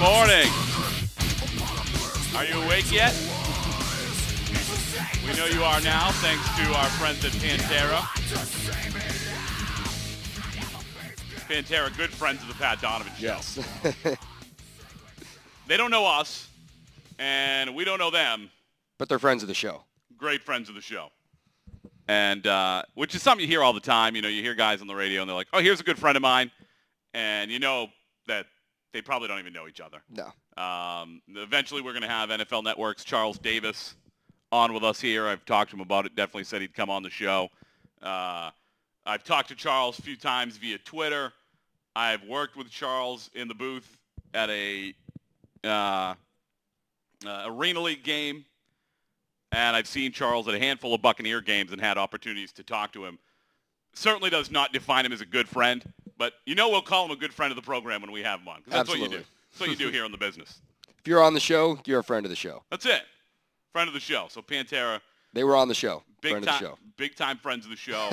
morning. Are you awake yet? We know you are now, thanks to our friends at Pantera. Pantera, good friends of the Pat Donovan Show. Yes. They don't know us, and we don't know them. But they're friends of the show. Great friends of the show. And which is something you hear all the time. You know, you hear guys on the radio, and they're like, oh, here's a good friend of mine. And you know that they probably don't even know each other. No. Eventually, we're going to have NFL Network's Charles Davis on with us here. I've talked to him about it. Definitely said he'd come on the show. I've talked to Charles a few times via Twitter. I've worked with Charles in the booth at a Arena League game. And I've seen Charles at a handful of Buccaneer games and had opportunities to talk to him. Certainly does not define him as a good friend, but you know we'll call him a good friend of the program when we have him on. 'Cause that's Absolutely. what you do. That's what you do here on the business. If you're on the show, you're a friend of the show. That's it. Friend of the show. So Pantera. They were on the show. Big friend time, of the show. big time friends of the show.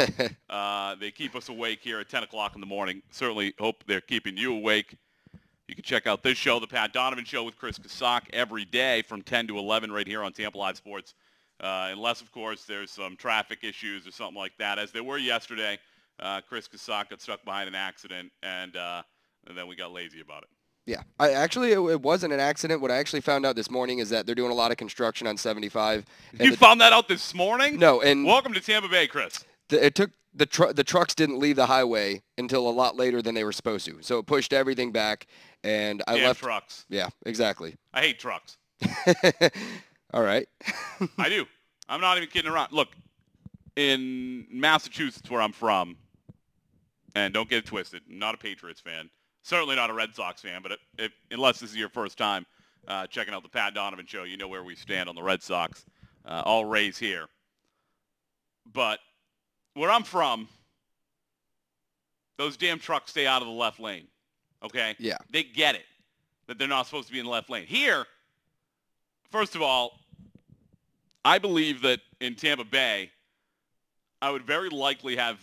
They keep us awake here at 10 o'clock in the morning. Certainly hope they're keeping you awake. You can check out this show, The Pat Donovan Show with Chris Kasak, every day from 10 to 11 right here on Tampa Live Sports. Unless, of course, there's some traffic issues or something like that, as there were yesterday. Chris Kasak got stuck behind an accident, and then we got lazy about it. Yeah. It wasn't an accident. What I actually found out this morning is that they're doing a lot of construction on 75. You found that out this morning? No. And welcome to Tampa Bay, Chris. It took the trucks didn't leave the highway until a lot later than they were supposed to. So it pushed everything back, and I left trucks. Yeah, exactly. I hate trucks. All right. I do. I'm not even kidding around. Look, in Massachusetts, where I'm from, and don't get it twisted, I'm not a Patriots fan. Certainly not a Red Sox fan, but unless this is your first time checking out the Pat Donovan Show, you know where we stand on the Red Sox. All Rays here. But where I'm from, those damn trucks stay out of the left lane. Okay? Yeah. They get it, that they're not supposed to be in the left lane. Here, first of all, I believe that in Tampa Bay, I would very likely have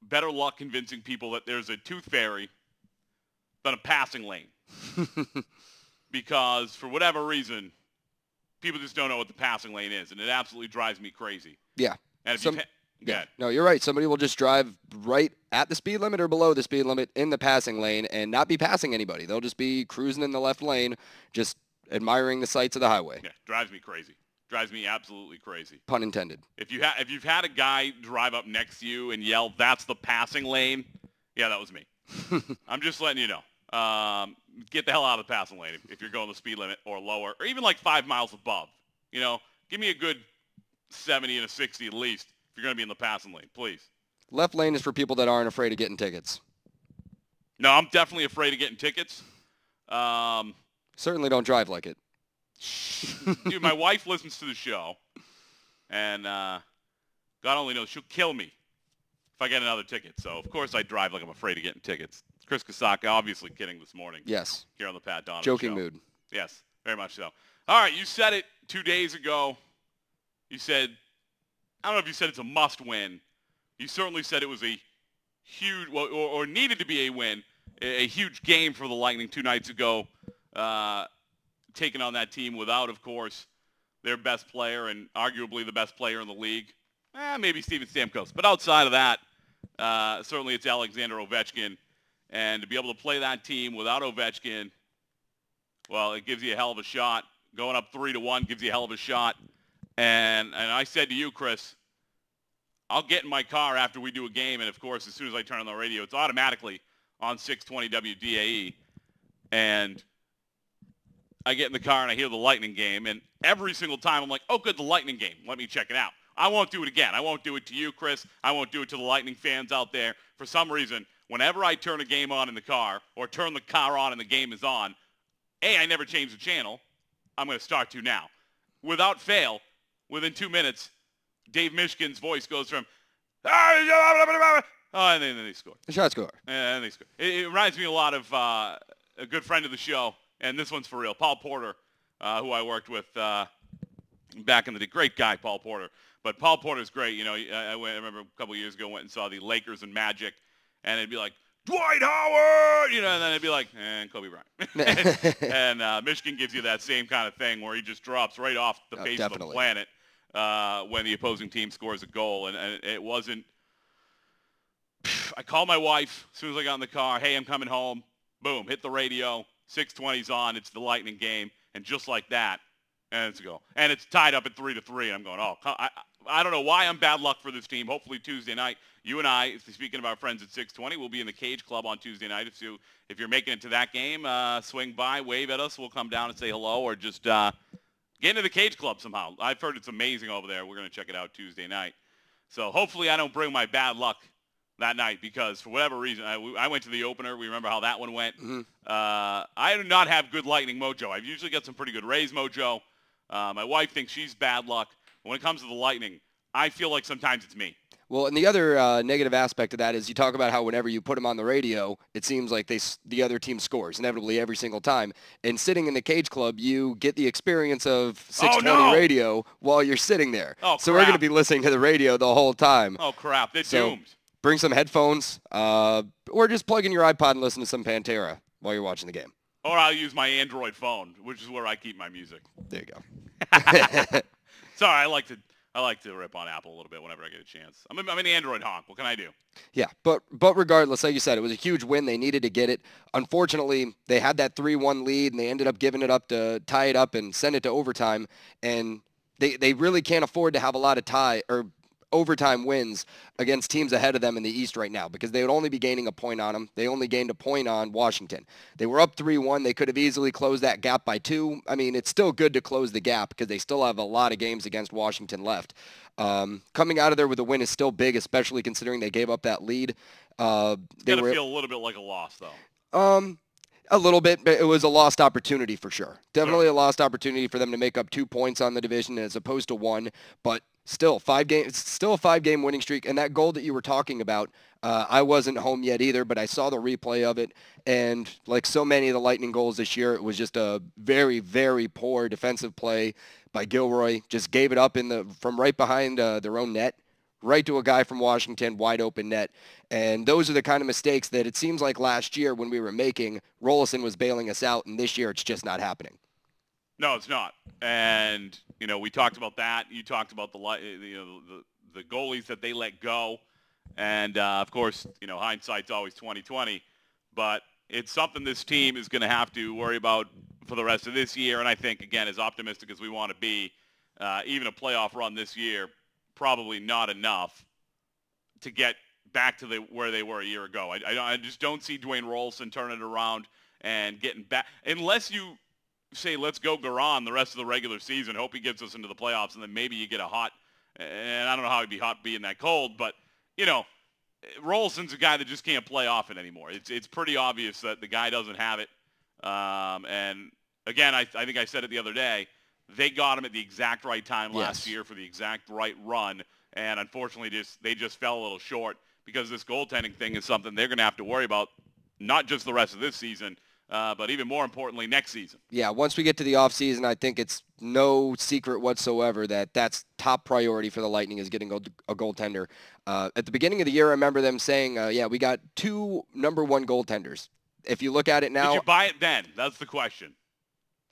better luck convincing people that there's a tooth fairy than a passing lane. Because for whatever reason, people just don't know what the passing lane is, and it absolutely drives me crazy. Yeah. And if yeah. No, you're right. Somebody will just drive right at the speed limit or below the speed limit in the passing lane and not be passing anybody. They'll just be cruising in the left lane, just admiring the sights of the highway. Yeah, drives me crazy. Drives me absolutely crazy. Pun intended. If you've had a guy drive up next to you and yell, "That's the passing lane," yeah, that was me. I'm just letting you know. Get the hell out of the passing lane if you're going the speed limit or lower, or even like 5 miles above. You know, give me a good 70 and a 60 at least if you're going to be in the passing lane, please. Left lane is for people that aren't afraid of getting tickets. No, I'm definitely afraid of getting tickets. Certainly don't drive like it. Dude, my wife listens to the show, and God only knows she'll kill me if I get another ticket. So, of course, I drive like I'm afraid of getting tickets. Chris Kasak, obviously kidding this morning. Yes. Here on the Pat Donovan Joking Show. mood. Yes, very much so. All right, you said it 2 days ago. You said, I don't know if you said it's a must-win. You certainly said it was a huge, or needed to be a win, a huge game for the Lightning 2 nights ago, taking on that team without, of course, their best player and arguably the best player in the league. Maybe Steven Stamkos. But outside of that, certainly it's Alexander Ovechkin. And to be able to play that team without Ovechkin, well, it gives you a hell of a shot. Going up 3-1 gives you a hell of a shot. And I said to you, Chris, I'll get in my car after we do a game. And, of course, as soon as I turn on the radio, it's automatically on 620 WDAE. And I get in the car and I hear the Lightning game. And every single time I'm like, oh, good, the Lightning game. Let me check it out. I won't do it again. I won't do it to you, Chris. I won't do it to the Lightning fans out there. For some reason, whenever I turn a game on in the car or turn the car on and the game is on, I never change the channel. I'm going to start to now. Without fail, within 2 minutes, Dave Mishkin's voice goes from, and then they score. The shot score. And they score. It reminds me a lot of a good friend of the show, and this one's for real, Paul Porter, who I worked with back in the day. Great guy, Paul Porter. But Paul Porter's great. You know, I remember a couple of years ago went and saw the Lakers and Magic, and it'd be like, Dwight Howard, and then it'd be like, and Kobe Bryant. And Michigan gives you that same kind of thing where he just drops right off the face of the planet when the opposing team scores a goal. And it wasn't. I called my wife as soon as I got in the car. Hey, I'm coming home. Boom, hit the radio. 6:20's on. It's the Lightning game. And just like that, and it's a goal. And it's tied up at 3-3. And I'm going, I don't know why I'm bad luck for this team. Hopefully Tuesday night, you and I, speaking of our friends at 620, we'll be in the Cage Club on Tuesday night. If you're making it to that game, swing by, wave at us. We'll come down and say hello, or just get into the Cage Club somehow. I've heard it's amazing over there. We're going to check it out Tuesday night. So hopefully I don't bring my bad luck that night, because for whatever reason, I went to the opener. We remember how that one went. Mm-hmm. I do not have good Lightning mojo. I've usually got some pretty good Rays mojo. My wife thinks she's bad luck. When it comes to the Lightning, I feel like sometimes it's me. Well, and the other negative aspect of that is you talk about how whenever you put them on the radio, it seems like the other team scores inevitably every single time. And sitting in the Cage Club, you get the experience of 620 radio while you're sitting there. Oh, so we're going to be listening to the radio the whole time. Oh, crap. They're doomed. Bring some headphones, or just plug in your iPod and listen to some Pantera while you're watching the game. Or I'll use my Android phone, which is where I keep my music. There you go. Sorry, I like to rip on Apple a little bit whenever I get a chance. I'm an Android honk. What can I do? Yeah, but regardless, like you said, it was a huge win. They needed to get it. Unfortunately, they had that 3-1 lead, and they ended up giving it up to tie it up and send it to overtime. And they really can't afford to have a lot of overtime wins against teams ahead of them in the East right now, because they would only be gaining a point on them. They only gained a point on Washington. They were up 3-1. They could have easily closed that gap by 2. I mean, it's still good to close the gap because they still have a lot of games against Washington left. Coming out of there with a win is still big, especially considering they gave up that lead. It's got to feel a little bit like a loss, though. A little bit, but it was a lost opportunity for sure. Definitely a lost opportunity for them to make up 2 points on the division as opposed to 1, but still a 5-game winning streak. And that goal that you were talking about, I wasn't home yet either, but I saw the replay of it. And like so many of the Lightning goals this year, it was just a very, very poor defensive play by Gilroy. Just gave it up from right behind their own net, right to a guy from Washington, wide open net. And those are the kind of mistakes that it seems like last year when we were making, Rolison was bailing us out, and this year it's just not happening. No, it's not. And, we talked about that. You talked about the goalies that they let go. And, of course, hindsight's always 20/20. But it's something this team is going to have to worry about for the rest of this year. And I think, again, as optimistic as we want to be, even a playoff run this year, probably not enough to get back to where they were a year ago. I just don't see Dwayne Rolison turning it around and getting back, unless you say, let's go Garon the rest of the regular season, hope he gets us into the playoffs, and then maybe you get a hot, and I don't know how he'd be hot being that cold, but, Rolison's a guy that just can't play off it anymore. It's pretty obvious that the guy doesn't have it. And, again, I think I said it the other day, they got him at the exact right time last year for the exact right run, and unfortunately they just fell a little short, because this goaltending thing is something they're going to have to worry about, not just the rest of this season, but even more importantly, next season. Yeah, once we get to the offseason, I think it's no secret whatsoever that that's top priority for the Lightning is getting a goaltender. At the beginning of the year, I remember them saying, we got 2 number 1 goaltenders. If you look at it now... Did you buy it then? That's the question.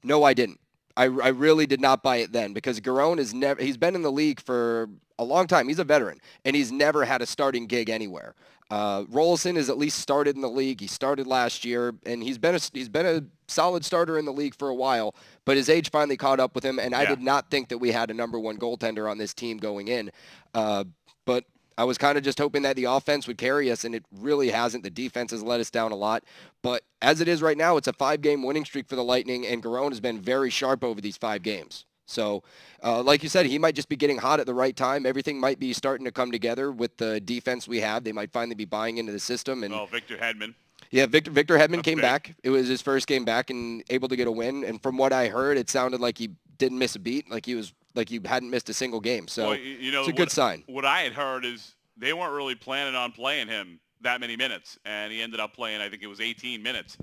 No, I didn't. I really did not buy it then, because Garon he's been in the league for a long time. He's a veteran, and he's never had a starting gig anywhere. Rolison has at least started in the league. He started last year, and he's been a solid starter in the league for a while, but his age finally caught up with him, and I did not think that we had a number 1 goaltender on this team going in. But I was kind of just hoping that the offense would carry us, and it really hasn't. The defense has let us down a lot. But as it is right now, it's a 5-game winning streak for the Lightning, and Garon has been very sharp over these 5 games. So, like you said, he might just be getting hot at the right time. Everything might be starting to come together with the defense we have. They might finally be buying into the system. And Victor Hedman. Yeah, Victor Hedman came back. It was his first game back and able to get a win. And from what I heard, it sounded like he didn't miss a beat, like he hadn't missed a single game. So it's a good sign. What I had heard is they weren't really planning on playing him that many minutes, and he ended up playing, I think it was 18 minutes,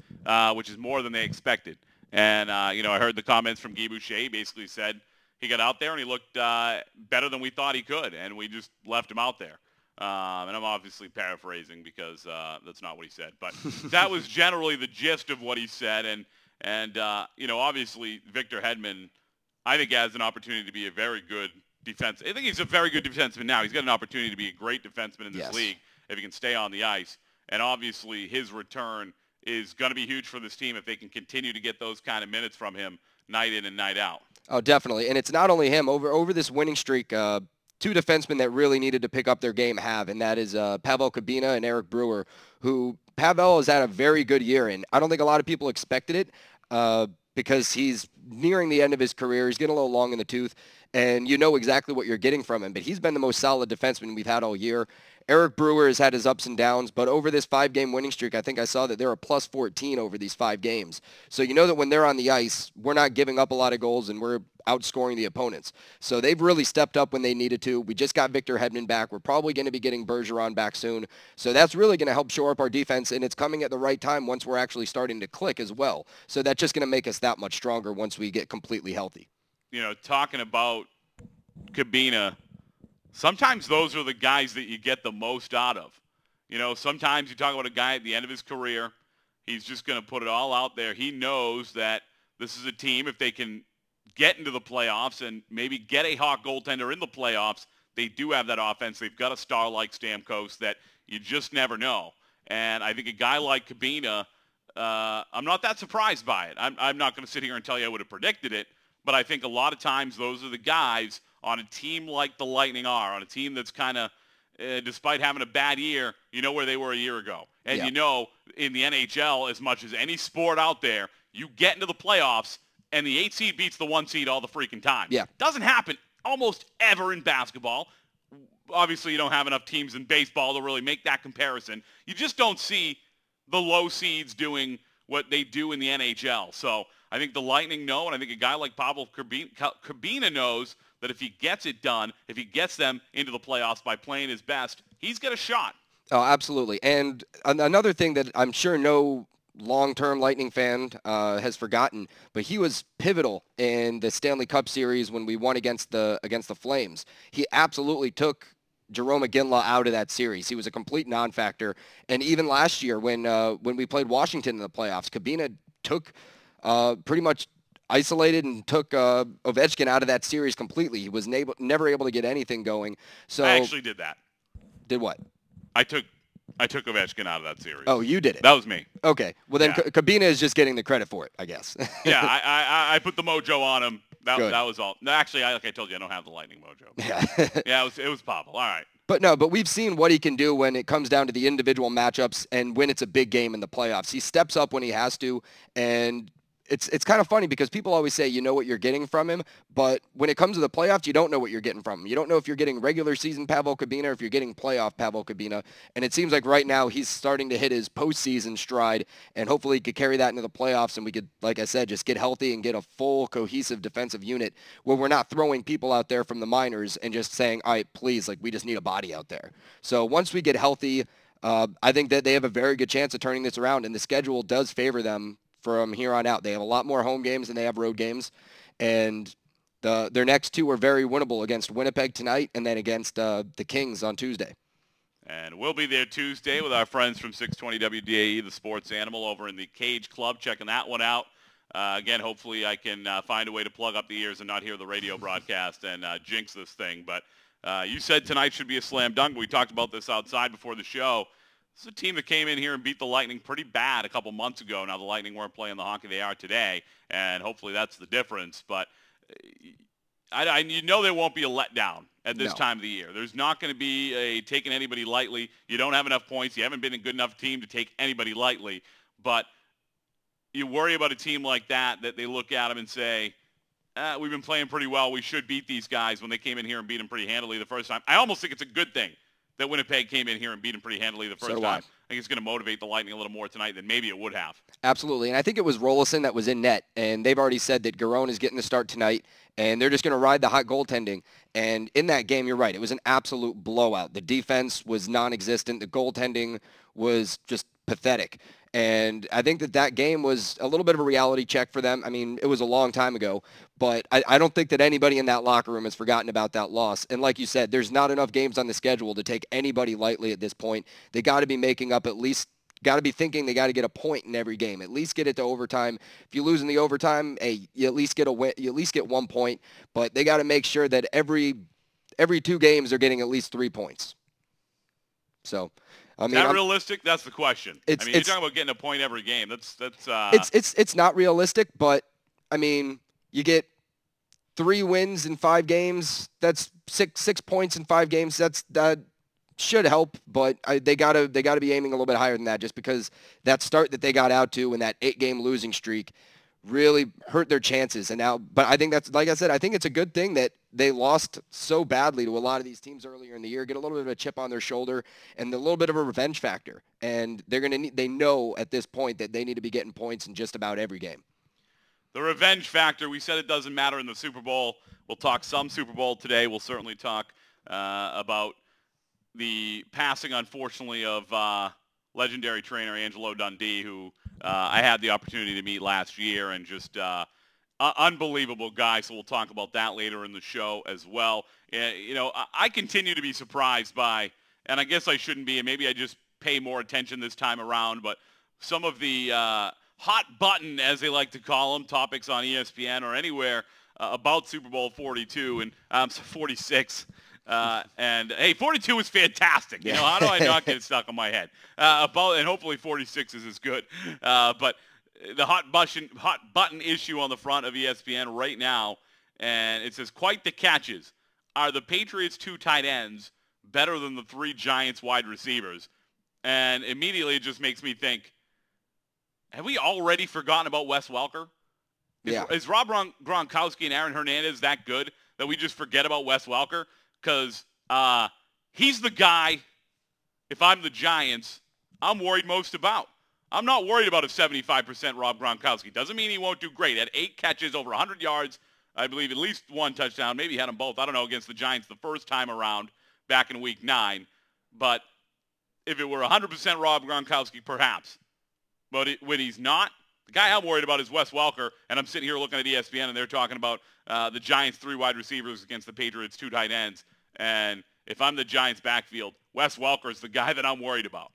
which is more than they expected. And, I heard the comments from Guy Boucher. He basically said he got out there and he looked better than we thought he could, and we just left him out there. And I'm obviously paraphrasing because that's not what he said. But that was generally the gist of what he said. And obviously Victor Hedman, I think, has an opportunity to be a very good defense. I think he's a very good defenseman now. He's got an opportunity to be a great defenseman in this league if he can stay on the ice. And obviously his return is going to be huge for this team if they can continue to get those kind of minutes from him night in and night out. Oh, definitely. And it's not only him. Over this winning streak, two defensemen that really needed to pick up their game have, and that is Pavel Kabina and Eric Brewer, who Pavel has had a very good year, and I don't think a lot of people expected it because he's nearing the end of his career. He's getting a little long in the tooth, and you know exactly what you're getting from him, but he's been the most solid defenseman we've had all year. Eric Brewer has had his ups and downs, but over this 5-game winning streak, I think I saw that they're a plus 14 over these 5 games. So you know that when they're on the ice, we're not giving up a lot of goals and we're outscoring the opponents. So they've really stepped up when they needed to. We just got Victor Hedman back. We're probably going to be getting Bergeron back soon. So that's really going to help shore up our defense, and it's coming at the right time once we're actually starting to click as well. So that's just going to make us that much stronger once we get completely healthy. Talking about Kabina, sometimes those are the guys that you get the most out of. Sometimes you talk about a guy at the end of his career. He's just going to put it all out there. He knows that this is a team, if they can get into the playoffs and maybe get a hot goaltender in the playoffs, they do have that offense. They've got a star like Stamkos that you just never know. And I think a guy like Kabina, I'm not that surprised by it. I'm not going to sit here and tell you I would have predicted it, but I think a lot of times those are the guys on a team like the Lightning are, on a team that's kind of, despite having a bad year, you know where they were a year ago. And in the NHL, as much as any sport out there, you get into the playoffs, and the 8 seed beats the 1 seed all the freaking time. Yeah. Doesn't happen almost ever in basketball. Obviously, you don't have enough teams in baseball to really make that comparison. You just don't see the low seeds doing what they do in the NHL. So I think the Lightning know, and I think a guy like Pavel Kabina knows that if he gets it done, if he gets them into the playoffs by playing his best, he's got a shot. Oh, absolutely. And another thing that I'm sure no long-term Lightning fan has forgotten, but he was pivotal in the Stanley Cup series when we won against the Flames. He absolutely took Jarome Iginla out of that series. He was a complete non-factor. And even last year when we played Washington in the playoffs, Kabina took pretty much isolated and took Ovechkin out of that series completely. He was never able to get anything going. So I actually did that. Did what? I took Ovechkin out of that series. Oh, you did it. That was me. Okay. Well, then Kabina is just getting the credit for it, I guess. Yeah, I put the mojo on him. That was all. No, actually, like I told you, I don't have the Lightning mojo. Yeah, it was Pavel. All right. But we've seen what he can do when it comes down to the individual matchups and when it's a big game in the playoffs. He steps up when he has to, and it's kind of funny because people always say you know what you're getting from him, but when it comes to the playoffs, you don't know what you're getting from him. You don't know if you're getting regular season Pavel Kabina or if you're getting playoff Pavel Kabina, and it seems like right now he's starting to hit his postseason stride, and hopefully he could carry that into the playoffs, and we could, like I said, just get healthy and get a full cohesive defensive unit where we're not throwing people out there from the minors and just saying, all right, please, like we just need a body out there. So once we get healthy, I think that they have a very good chance of turning this around, and the schedule does favor them from here on out. They have a lot more home games than they have road games, and their next two are very winnable against Winnipeg tonight and then against the Kings on Tuesday. And we'll be there Tuesday with our friends from 620 WDAE, the sports animal, over in the Cage Club, checking that one out. Again, hopefully I can find a way to plug up the ears and not hear the radio broadcast and jinx this thing. But you said tonight should be a slam dunk. We talked about this outside before the show. This is a team that came in here and beat the Lightning pretty bad a couple months ago. Now, the Lightning weren't playing the hockey they are today, and hopefully that's the difference. But you know there won't be a letdown at this time of the year. There's not going to be taking anybody lightly. You don't have enough points. You haven't been a good enough team to take anybody lightly. But you worry about a team like that they look at them and say, we've been playing pretty well. We should beat these guys when they came in here and beat them pretty handily the first time. I almost think it's a good thing that Winnipeg came in here and beat them pretty handily the first time. I think it's going to motivate the Lightning a little more tonight than maybe it would have. Absolutely, and I think it was Rolison that was in net, and they've already said that Garone is getting the start tonight, and they're just going to ride the hot goaltending. And in that game, you're right, it was an absolute blowout. The defense was non-existent. The goaltending was just pathetic. And I think that game was a little bit of a reality check for them. I mean, it was a long time ago, but I don't think that anybody in that locker room has forgotten about that loss. And like you said, there's not enough games on the schedule to take anybody lightly at this point. They got to be making up got to be thinking they got to get a point in every game, at least get it to overtime. If you lose in the overtime, hey, you at least get a win, you at least get 1 point, but they got to make sure that every 2 games they're getting at least 3 points. So, I mean, is that realistic? That's the question. I mean, you're talking about getting a point every game. It's not realistic, but I mean, you get 3 wins in 5 games. That's 6 points in 5 games. That should help, but they gotta be aiming a little bit higher than that, just because that start that they got out to in that 8-game losing streak really hurt their chances. And now, but I think that's, like I said, I think it's a good thing that they lost so badly to a lot of these teams earlier in the year, get a little bit of a chip on their shoulder and a little bit of a revenge factor. And they know at this point that they need to be getting points in just about every game. The revenge factor, we said it doesn't matter in the Super Bowl. We'll talk some Super Bowl today. We'll certainly talk about the passing, unfortunately, of legendary trainer Angelo Dundee, who I had the opportunity to meet last year, and just unbelievable guy. So we'll talk about that later in the show as well. You know, I continue to be surprised by, and I guess I shouldn't be, and maybe I just pay more attention this time around, but some of the hot button, as they like to call them, topics on ESPN or anywhere about Super Bowl 42 and 46. And hey, 42 was fantastic. You know, how do I not get it stuck in my head? And hopefully 46 is as good. But the hot button issue on the front of ESPN right now, and it says, quite the catches. Are the Patriots' 2 tight ends better than the 3 Giants wide receivers? And immediately it just makes me think, have we already forgotten about Wes Welker? Is Rob Gronkowski and Aaron Hernandez that good that we just forget about Wes Welker? Because he's the guy, if I'm the Giants, I'm worried most about. I'm not worried about a 75% Rob Gronkowski. Doesn't mean he won't do great. Had 8 catches, over 100 yards, I believe at least 1 touchdown. Maybe he had them both. I don't know, against the Giants the first time around back in Week 9. But if it were 100% Rob Gronkowski, perhaps. But when he's not, the guy I'm worried about is Wes Welker, and I'm sitting here looking at ESPN, and they're talking about the Giants' 3 wide receivers against the Patriots' 2 tight ends. And if I'm the Giants' backfield, Wes Welker is the guy that I'm worried about.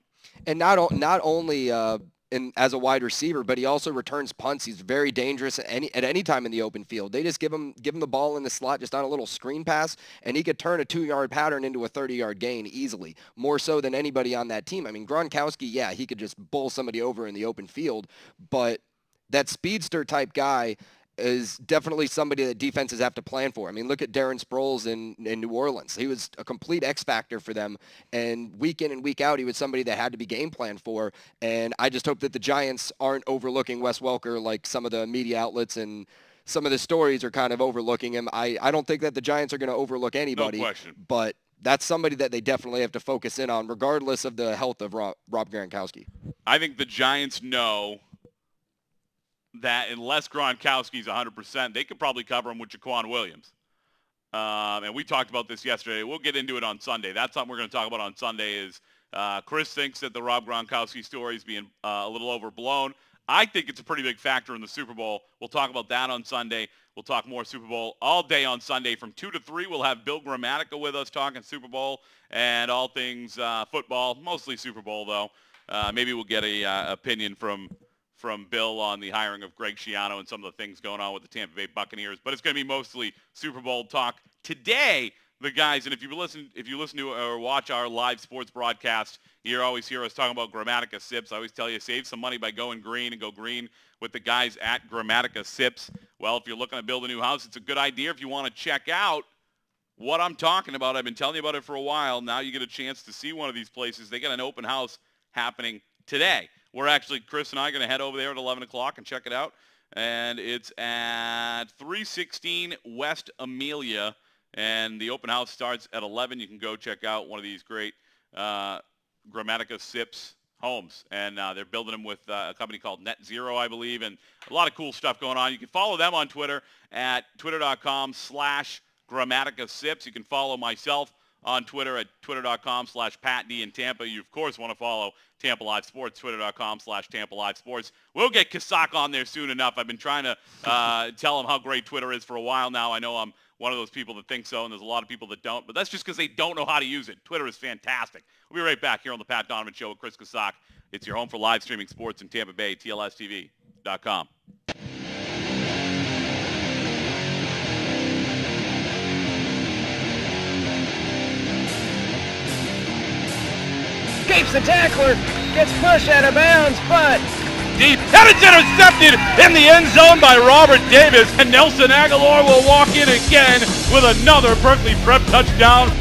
And not only as a wide receiver, but he also returns punts. He's very dangerous at any time in the open field. They just give him the ball in the slot just on a little screen pass, and he could turn a 2-yard pattern into a 30-yard gain easily, more so than anybody on that team. I mean, Gronkowski, yeah, he could just bowl somebody over in the open field, but that speedster type guy is definitely somebody that defenses have to plan for. I mean, look at Darren Sproles in New Orleans. He was a complete X factor for them, and week in and week out, he was somebody that had to be game planned for. And I just hope that the Giants aren't overlooking Wes Welker like some of the media outlets and some of the stories are kind of overlooking him. I don't think that the Giants are going to overlook anybody. No question. But that's somebody that they definitely have to focus in on, regardless of the health of Rob Gronkowski. I think the Giants know that unless Gronkowski's 100%, they could probably cover him with Jaquan Williams. And we talked about this yesterday. We'll get into it on Sunday. That's something we're going to talk about on Sunday is Chris thinks that the Rob Gronkowski story is being a little overblown. I think it's a pretty big factor in the Super Bowl. We'll talk about that on Sunday. We'll talk more Super Bowl all day on Sunday. From 2 to 3, we'll have Bill Grammatica with us talking Super Bowl and all things football, mostly Super Bowl, though. Maybe we'll get a opinion from Bill on the hiring of Greg Schiano and some of the things going on with the Tampa Bay Buccaneers. But it's going to be mostly Super Bowl talk. Today, the guys, and if you listen to or watch our live sports broadcast, you always hear us talking about Grammatica Sips. I always tell you, save some money by going green and go green with the guys at Grammatica Sips. Well, if you're looking to build a new house, it's a good idea. If you want to check out what I'm talking about, I've been telling you about it for a while. Now you get a chance to see one of these places. They got an open house happening today. We're actually, Chris and I are going to head over there at 11 o'clock and check it out. And it's at 316 West Amelia. And the open house starts at 11. You can go check out one of these great Grammatica Sips homes. And they're building them with a company called Net Zero, I believe. And a lot of cool stuff going on. You can follow them on Twitter at twitter.com/Grammatica Sips. You can follow myself on Twitter at twitter.com/PatD in Tampa. You, of course, want to follow Tampa Live Sports, twitter.com/Tampa Live Sports. We'll get Kasak on there soon enough. I've been trying to tell him how great Twitter is for a while now. I know I'm one of those people that think so, and there's a lot of people that don't, but that's just because they don't know how to use it. Twitter is fantastic. We'll be right back here on the Pat Donovan Show with Chris Kasak. It's your home for live streaming sports in Tampa Bay, TLSTV.com. Escapes the tackler, gets pushed out of bounds, but deep, and it's intercepted in the end zone by Robert Davis, and Nelson Aguilar will walk in again with another Berkeley Prep touchdown.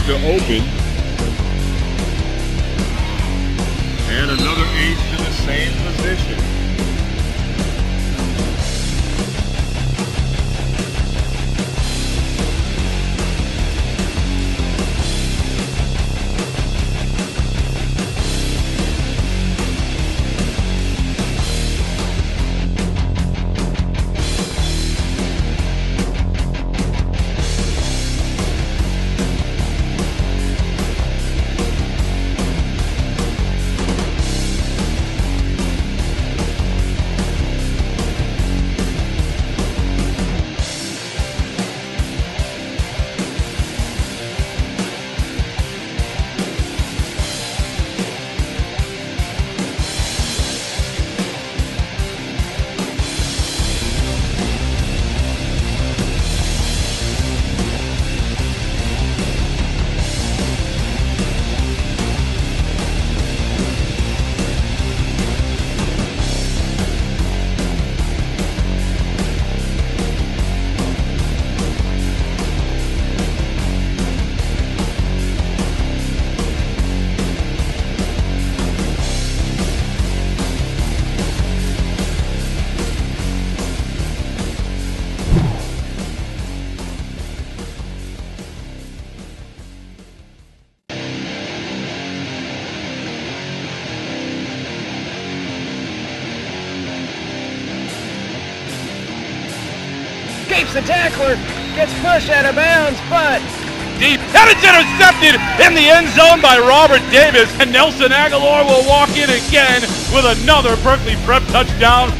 To open, and another ace to the same position. escapes the tackler, gets pushed out of bounds, but deep, and it's intercepted in the end zone by Robert Davis, and Nelson Aguilar will walk in again with another Berkeley Prep touchdown.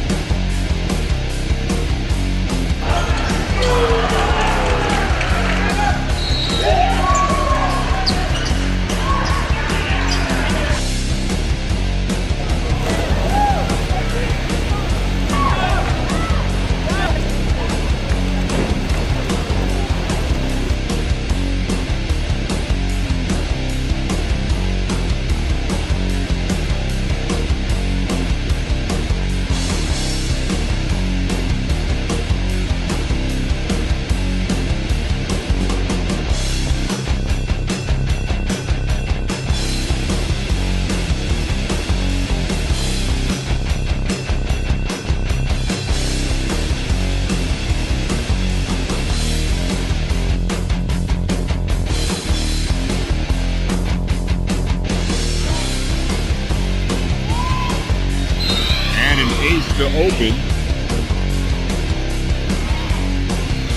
To open,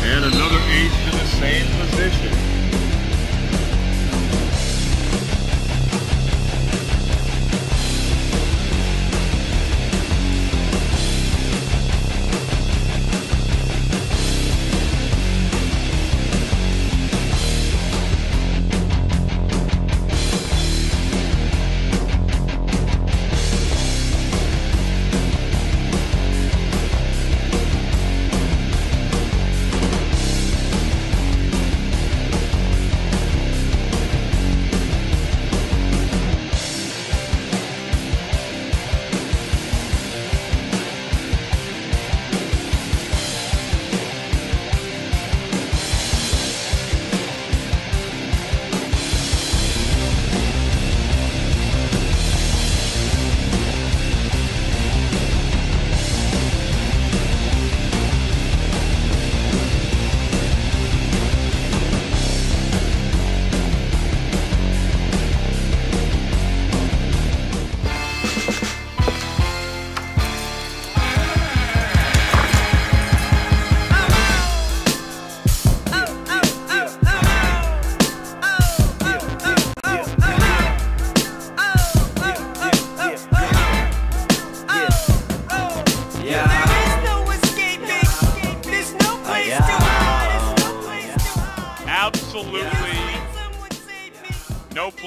and another ace to the same position.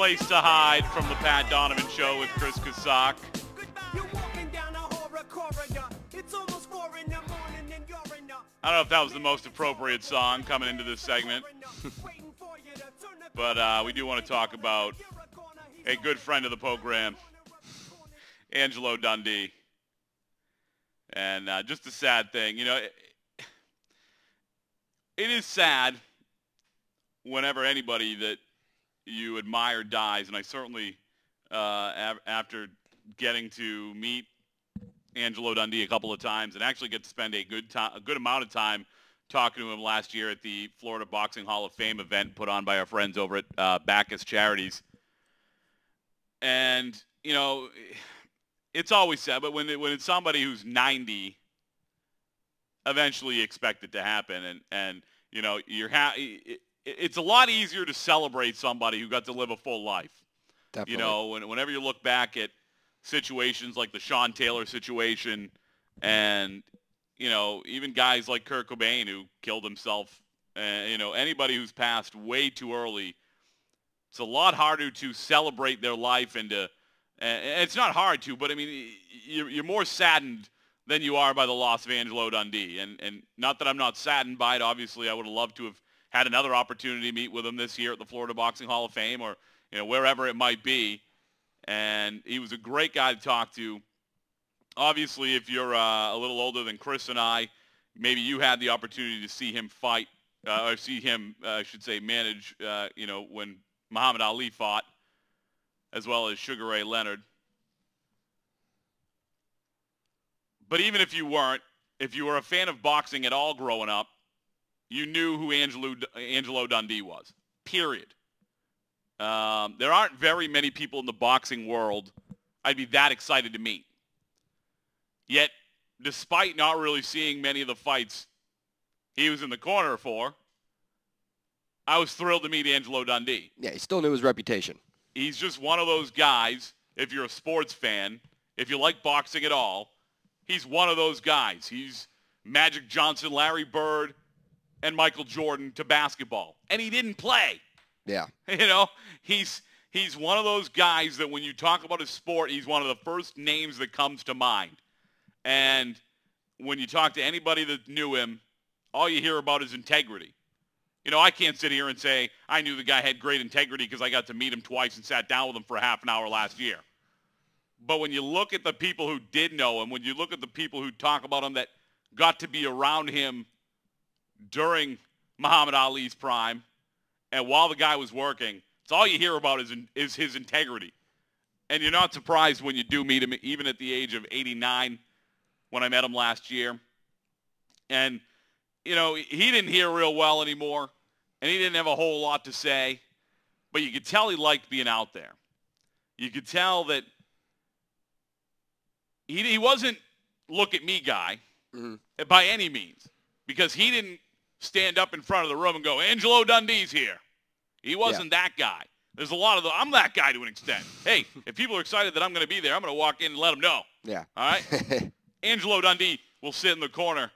place to hide from the Pat Donovan Show with Chris Kasak. I don't know if that was the most appropriate song coming into this segment. But we do want to talk about a good friend of the program, Angelo Dundee. And just a sad thing. You know, it is sad whenever anybody that you admire dies. And I certainly, after getting to meet Angelo Dundee a couple of times and actually get to spend a good amount of time talking to him last year at the Florida Boxing Hall of Fame event put on by our friends over at Bacchus Charities. And, you know, it's always sad, but when it's somebody who's 90, eventually you expect it to happen. And you know, it's a lot easier to celebrate somebody who got to live a full life. Definitely. You know, whenever you look back at situations like the Sean Taylor situation and, you know, even guys like Kurt Cobain who killed himself, you know, anybody who's passed way too early, it's a lot harder to celebrate their life and to, it's not hard to, but I mean, you're more saddened than you are by the loss of Angelo Dundee. And not that I'm not saddened by it. Obviously, I would have loved to have had another opportunity to meet with him this year at the Florida Boxing Hall of Fame or, you know, wherever it might be. And he was a great guy to talk to. Obviously, if you're a little older than Chris and I, maybe you had the opportunity to see him fight, or see him, I should say, manage, you know, when Muhammad Ali fought, as well as Sugar Ray Leonard. But even if you weren't, if you were a fan of boxing at all growing up, you knew who Angelo Dundee was, period. There aren't very many people in the boxing world I'd be that excited to meet. Yet, despite not really seeing many of the fights he was in the corner for, I was thrilled to meet Angelo Dundee. Yeah, he still knew his reputation. He's just one of those guys, if you're a sports fan, if you like boxing at all, he's one of those guys. He's Magic Johnson, Larry Bird, and Michael Jordan to basketball. And he didn't play. Yeah. You know, he's one of those guys that when you talk about his sport, he's one of the first names that comes to mind. And when you talk to anybody that knew him, all you hear about is integrity. You know, I can't sit here and say I knew the guy had great integrity because I got to meet him twice and sat down with him for half an hour last year. But when you look at the people who did know him, when you look at the people who talk about him that got to be around him during Muhammad Ali's prime, and while the guy was working, it's all you hear about is his integrity. And you're not surprised when you do meet him, even at the age of 89, when I met him last year. And, you know, he didn't hear real well anymore, and he didn't have a whole lot to say, but you could tell he liked being out there. You could tell that he wasn't look-at-me guy by any means, because he didn't stand up in front of the room and go, Angelo Dundee's here. He wasn't that guy. There's a lot of I'm that guy to an extent. Hey, if people are excited that I'm going to be there, I'm going to walk in and let them know. Yeah. All right? Angelo Dundee will sit in the corner,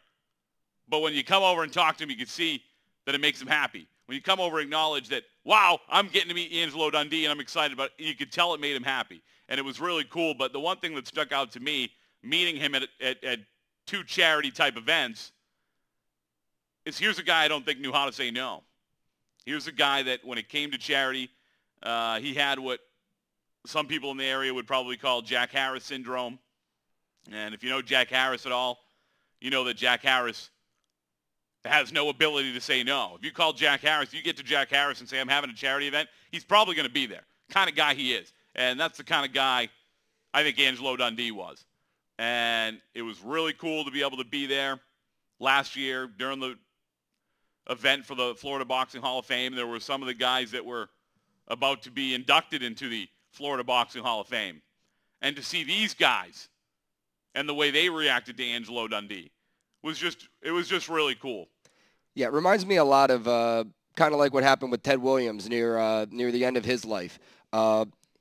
but when you come over and talk to him, you can see that it makes him happy. When you come over and acknowledge that, wow, I'm getting to meet Angelo Dundee and I'm excited about it, you could tell it made him happy. And it was really cool. But the one thing that stuck out to me, meeting him at two charity-type events, is here's a guy I don't think knew how to say no. Here's a guy that when it came to charity, he had what some people in the area would probably call Jack Harris syndrome. And if you know Jack Harris at all, you know that Jack Harris has no ability to say no. If you call Jack Harris, you get to Jack Harris and say, I'm having a charity event, he's probably going to be there. Kind of guy he is. And that's the kind of guy I think Angelo Dundee was. And it was really cool to be able to be there last year during the event for the Florida Boxing Hall of Fame. There were some of the guys that were about to be inducted into the Florida Boxing Hall of Fame. And to see these guys and the way they reacted to Angelo Dundee was just really cool. Yeah, it reminds me a lot of kind of like what happened with Ted Williams near the end of his life.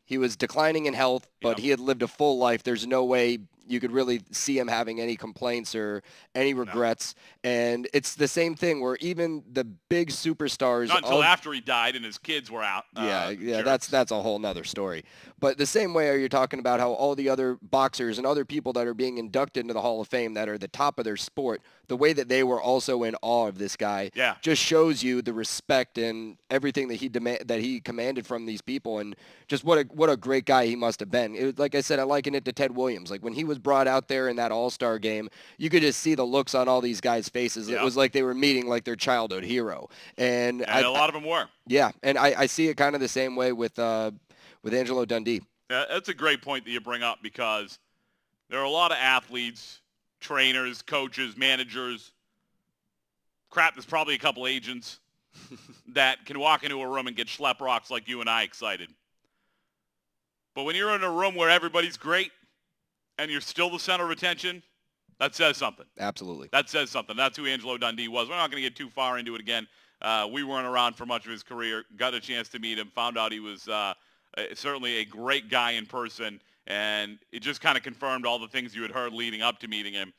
He was declining in health. but he had lived a full life. There's no way you could really see him having any complaints or any regrets. No. And it's the same thing where even the big superstars... Not until after he died and his kids were out. That's a whole nother story. But the same way you're talking about how all the other boxers and other people that are being inducted into the Hall of Fame that are the top of their sport, the way that they were also in awe of this guy just shows you the respect and everything that he commanded from these people, and just what a great guy he must have been. It was, like I said, I liken it to Ted Williams. Like when he was brought out there in that All-Star game, you could just see the looks on all these guys' faces. It was like they were meeting like their childhood hero, and a lot of them were. Yeah, and I see it kind of the same way with Angelo Dundee. That's a great point that you bring up, because there are a lot of athletes, trainers, coaches, managers, there's probably a couple agents that can walk into a room and get schlep rocks like you and I excited. But when you're in a room where everybody's great and you're still the center of attention, that says something. Absolutely. That says something. That's who Angelo Dundee was. We're not going to get too far into it again. We weren't around for much of his career, got a chance to meet him, found out he was certainly a great guy in person, and it just kind of confirmed all the things you had heard leading up to meeting him.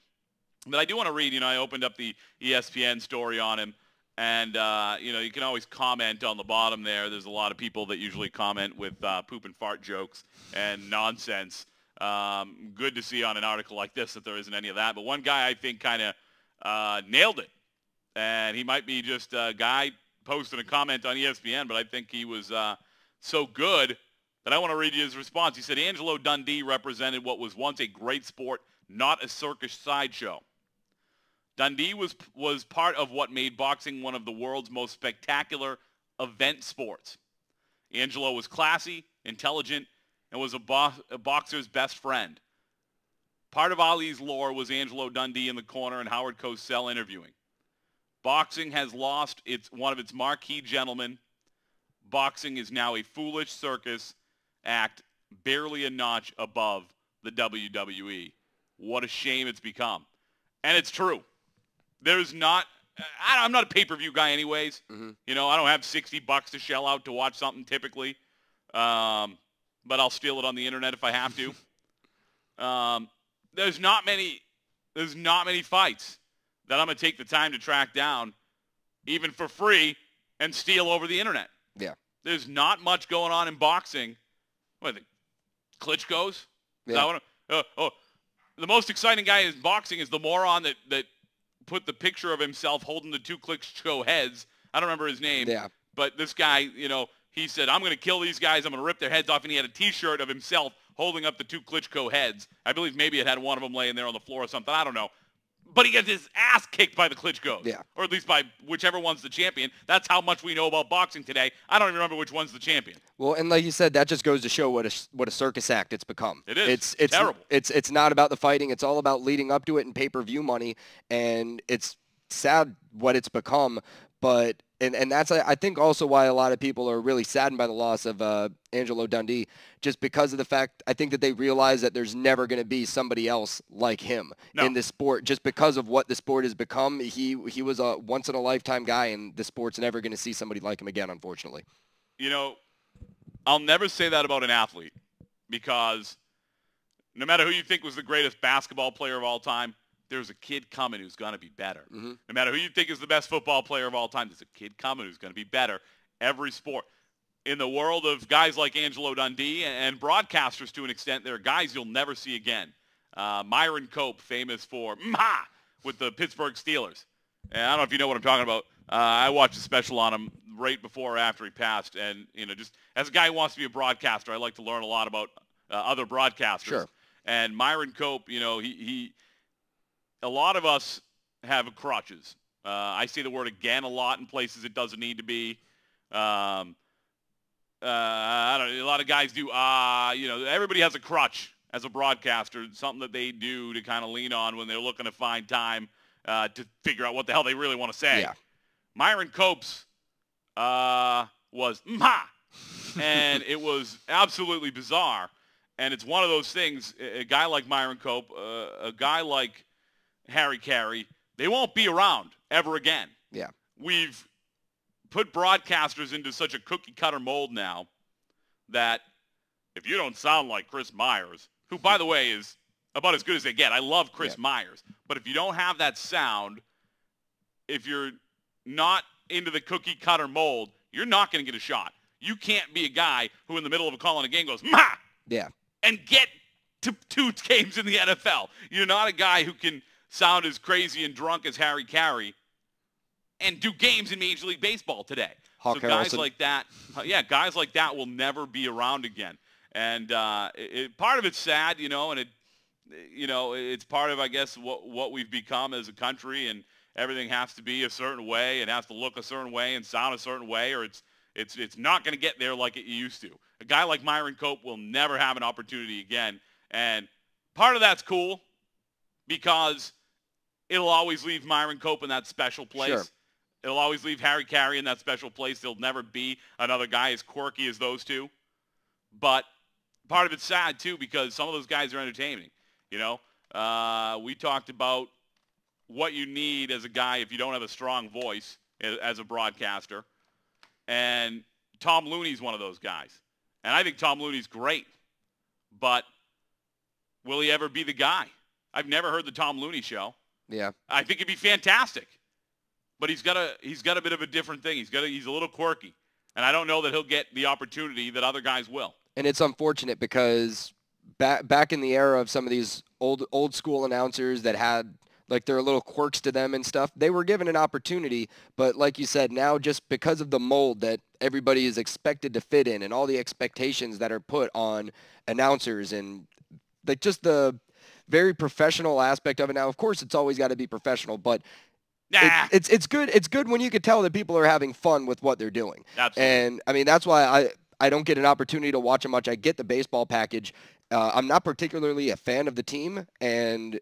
But I do want to read, I opened up the ESPN story on him, and, you can always comment on the bottom there. There's a lot of people that usually comment with poop and fart jokes and nonsense. Good to see on an article like this that there isn't any of that. But one guy I think kind of nailed it, and he might be just a guy posting a comment on ESPN, but I think he was so good that I want to read you his response. He said, Angelo Dundee represented what was once a great sport, not a circus sideshow. Dundee was part of what made boxing one of the world's most spectacular event sports. Angelo was classy, intelligent, and was a boxer's best friend. Part of Ali's lore was Angelo Dundee in the corner and Howard Cosell interviewing. Boxing has lost one of its marquee gentlemen. Boxing is now a foolish circus act, barely a notch above the WWE. What a shame it's become. And it's true. I'm not a pay-per-view guy anyways. Mm-hmm. I don't have $60 to shell out to watch something typically. But I'll steal it on the internet if I have to. There's not many fights that I'm going to take the time to track down, even for free, and steal over the internet. Yeah. There's not much going on in boxing. What are they? Klitschko's? Yeah. The most exciting guy in boxing is the moron that put the picture of himself holding the two Klitschko heads. I don't remember his name. Yeah. But this guy, he said, I'm going to kill these guys. I'm going to rip their heads off. And he had a T-shirt of himself holding up the two Klitschko heads. I believe maybe it had one of them laying there on the floor or something. I don't know. But he gets his ass kicked by the Klitschkos. Yeah. Or at least by whichever one's the champion. That's how much we know about boxing today. I don't even remember which one's the champion. Well, and like you said, that just goes to show what a circus act it's become. It is. It's terrible. It's not about the fighting. It's all about leading up to it and pay-per-view money. And it's sad what it's become. But and that's, I think, also why a lot of people are really saddened by the loss of Angelo Dundee, just because of the fact, I think that they realize that there's never going to be somebody else like him in this sport, just because of what the sport has become. He was a once-in-a-lifetime guy, and the sport's never going to see somebody like him again, unfortunately. I'll never say that about an athlete, because no matter who you think was the greatest basketball player of all time, there's a kid coming who's going to be better. Mm-hmm. No matter who you think is the best football player of all time, there's a kid coming who's going to be better. Every sport. In the world of guys like Angelo Dundee and broadcasters to an extent, there are guys you'll never see again. Myron Cope, famous for with the Pittsburgh Steelers. And I don't know if you know what I'm talking about. I watched a special on him right before or after he passed. And, just as a guy who wants to be a broadcaster, I like to learn a lot about other broadcasters. Sure. And Myron Cope, a lot of us have crutches. I say the word again a lot in places it doesn't need to be. I don't know, a lot of guys do. Everybody has a crutch as a broadcaster, something that they do to kind of lean on when they're looking to find time to figure out what the hell they really want to say. Yeah. Myron Cope's was and it was absolutely bizarre. And it's one of those things, a guy like Myron Cope, a guy like Harry Carey, they won't be around ever again. Yeah. We've put broadcasters into such a cookie-cutter mold now that if you don't sound like Chris Myers, who, by the way, is about as good as they get. I love Chris Myers. But if you don't have that sound, if you're not into the cookie-cutter mold, you're not going to get a shot. You can't be a guy who in the middle of a call in a game goes, "Ma!" Yeah. And get to 2 games in the NFL. You're not a guy who can sound as crazy and drunk as Harry Carey and do games in Major League Baseball today. Hawk so guys Harrelson. like that, guys like that will never be around again. And part of it's sad, and it's part of, I guess, what we've become as a country, and everything has to be a certain way and has to look a certain way and sound a certain way, or it's not going to get there like it used to. A guy like Myron Cope will never have an opportunity again. And part of that's cool because it'll always leave Myron Cope in that special place. Sure. It'll always leave Harry Carey in that special place. There'll never be another guy as quirky as those two. But part of it's sad, too, because some of those guys are entertaining. We talked about what you need as a guy if you don't have a strong voice as a broadcaster. And Tom Looney's one of those guys. And I think Tom Looney's great. But will he ever be the guy? I've never heard the Tom Looney show. Yeah. I think it'd be fantastic. But he's got a bit of a different thing. He's a little quirky. And I don't know that he'll get the opportunity that other guys will. And it's unfortunate because back in the era of some of these old school announcers that had like their little quirks to them and stuff, they were given an opportunity. But like you said, now just because of the mold that everybody is expected to fit in and all the expectations that are put on announcers and like just the very professional aspect of it. Now, of course, it's always got to be professional, but it's good. It's good when you can tell that people are having fun with what they're doing. Absolutely. And I mean, that's why I don't get an opportunity to watch it much. I get the baseball package. I'm not particularly a fan of the team, and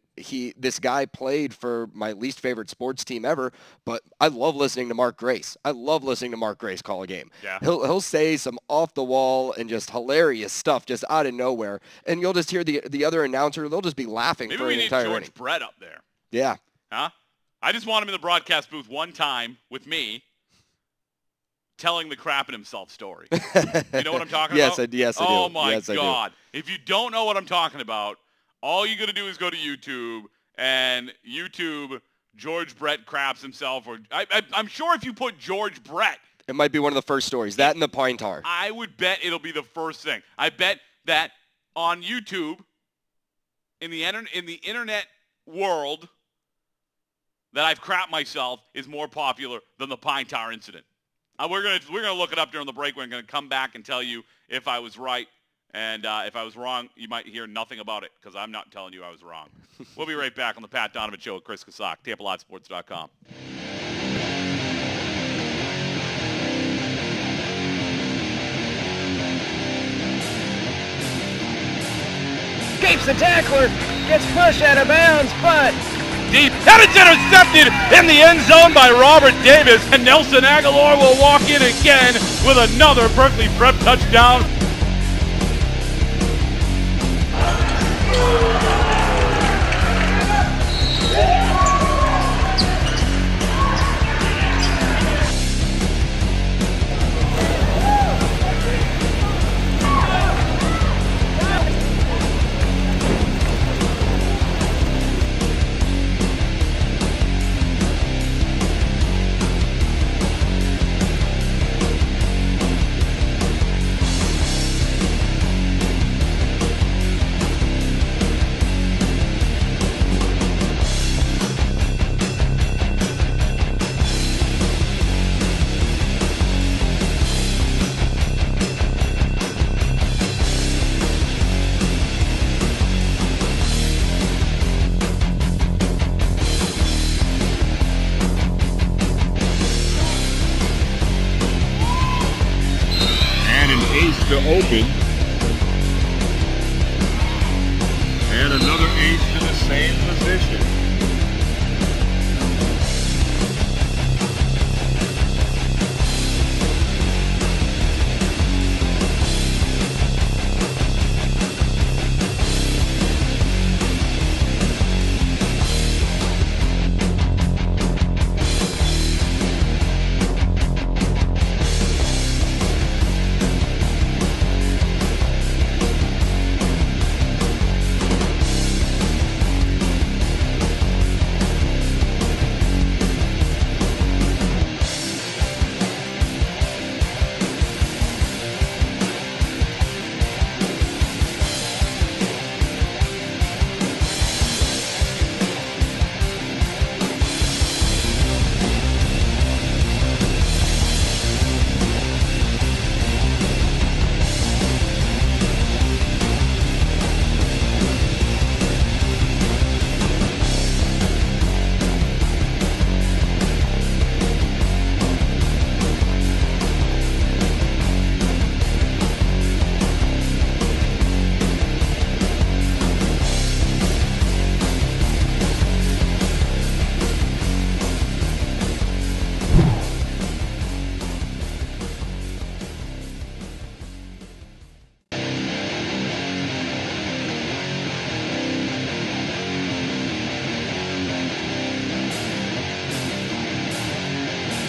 this guy played for my least favorite sports team ever, but I love listening to Mark Grace. I love listening to Mark Grace call a game. Yeah. He'll say some off-the-wall and just hilarious stuff just out of nowhere, and you'll just hear the other announcer, they'll just be laughing Maybe for we an need entire George inning. Brett up there. Yeah. Huh? I just want him in the broadcast booth one time with me telling the crapping himself story. You know what I'm talking Yes, about? yes, I do. Oh, my Yes, I do. God. If you don't know what I'm talking about, all you got to do is go to YouTube and YouTube George Brett craps himself. Or I'm sure if you put George Brett, It might be one of the first stories. That and the pine tar. I would bet it'll be the first thing. I bet that on YouTube, in the internet world, that I've crapped myself is more popular than the pine tar incident. We're gonna look it up during the break. We're gonna come back and tell you if I was right, and if I was wrong, you might hear nothing about it because I'm not telling you I was wrong. We'll be right back on the Pat Donovan Show with Chris Kasak, TampaLotSports.com. Escapes the tackler, gets pushed out of bounds, but Deep, and it's intercepted in the end zone by Robert Davis, and Nelson Aguilar will walk in again with another Berkeley Prep touchdown. To open. And another ace to the same position.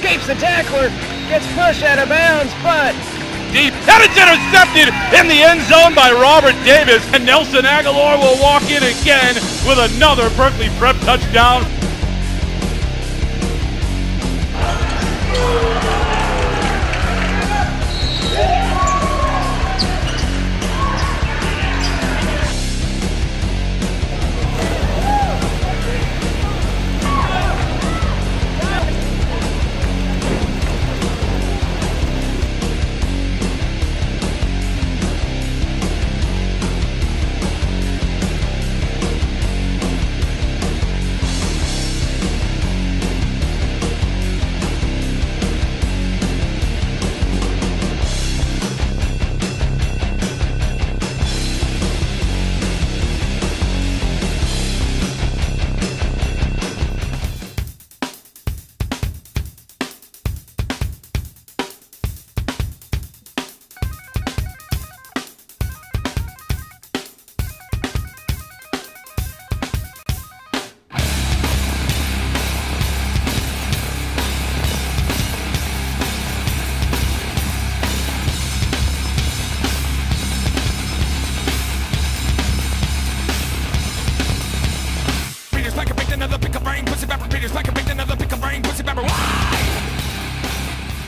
escapes the tackler, gets pushed out of bounds, but Deep, and it's intercepted in the end zone by Robert Davis, and Nelson Aguilar will walk in again with another Berkeley Prep touchdown.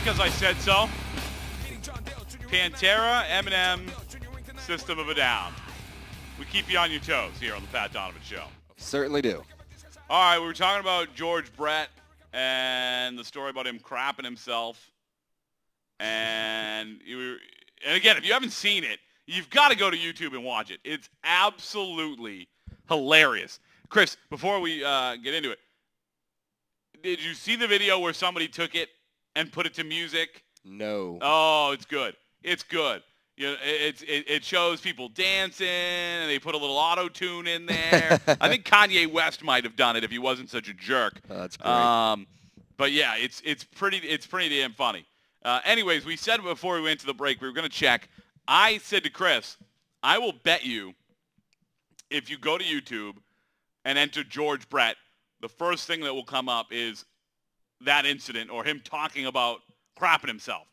Because I said so. Pantera, Eminem, System of a Down. We keep you on your toes here on the Pat Donovan Show. Certainly do. All right, we were talking about George Brett and the story about him crapping himself. And again, if you haven't seen it, you've got to go to YouTube and watch it. It's absolutely hilarious. Chris, before we get into it, did you see the video where somebody took it and put it to music? No. Oh, it's good. It's good. You know, it shows people dancing, and they put a little auto-tune in there. I think Kanye West might have done it if he wasn't such a jerk. Oh, that's great. But yeah, it's pretty damn funny. Anyways, we said before we went to the break we were going to check. I said to Chris, I will bet you if you go to YouTube and enter George Brett, the first thing that will come up is that incident or him talking about crapping himself.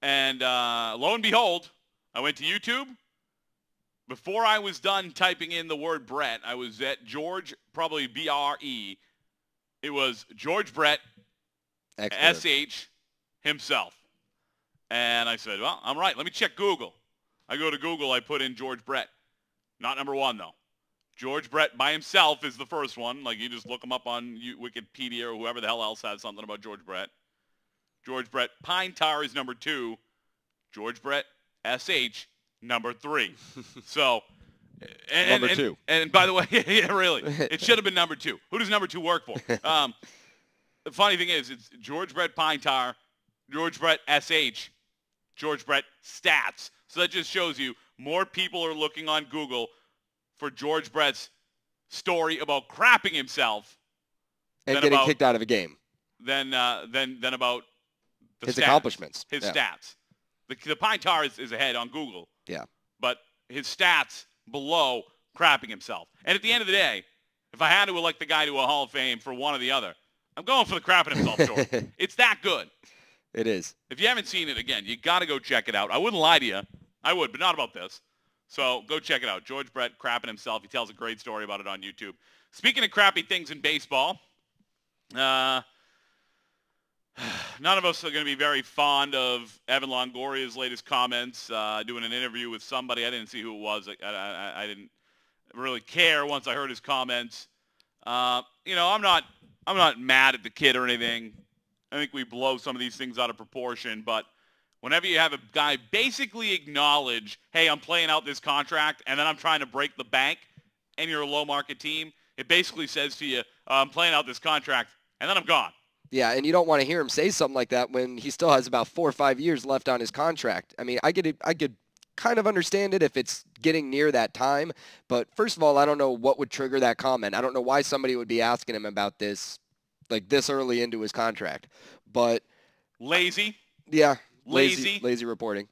And lo and behold, I went to YouTube. Before I was done typing in the word Brett, I was at George, probably B-R-E. It was George Brett, S-H, himself. And I said, well, I'm right. Let me check Google. I go to Google. I put in George Brett. Not number one, though. George Brett by himself is the first one. Like, you just look him up on Wikipedia or whoever the hell else has something about George Brett. George Brett Pine Tar is number 2. George Brett S.H. number 3. So, number 2. And by the way, yeah, really, it should have been number 2. Who does number 2 work for? The funny thing is, it's George Brett Pine Tar, George Brett S.H., George Brett Stats. So that just shows you more people are looking on Google for George Brett's story about crapping himself and getting kicked out of a game than about his accomplishments. His stats. The Pine Tar is ahead on Google. Yeah. But his stats below crapping himself. And at the end of the day, if I had to elect the guy to a Hall of Fame for one or the other, I'm going for the crapping himself story. It's that good. It is. If you haven't seen it, again, you got to go check it out. I wouldn't lie to you. I would, but not about this. So go check it out. George Brett crapping himself. He tells a great story about it on YouTube. Speaking of crappy things in baseball, none of us are going to be very fond of Evan Longoria's latest comments, doing an interview with somebody. I didn't see who it was. I didn't really care once I heard his comments. I'm not mad at the kid or anything. I think we blow some of these things out of proportion, but whenever you have a guy basically acknowledge, hey, I'm playing out this contract, and then I'm trying to break the bank, and you're a low-market team, it basically says to you, I'm playing out this contract, and then I'm gone. Yeah, and you don't want to hear him say something like that when he still has about 4 or 5 years left on his contract. I mean, I could kind of understand it if it's getting near that time, but first of all, I don't know what would trigger that comment. I don't know why somebody would be asking him about this, like this early into his contract. But lazy. Yeah. Lazy reporting.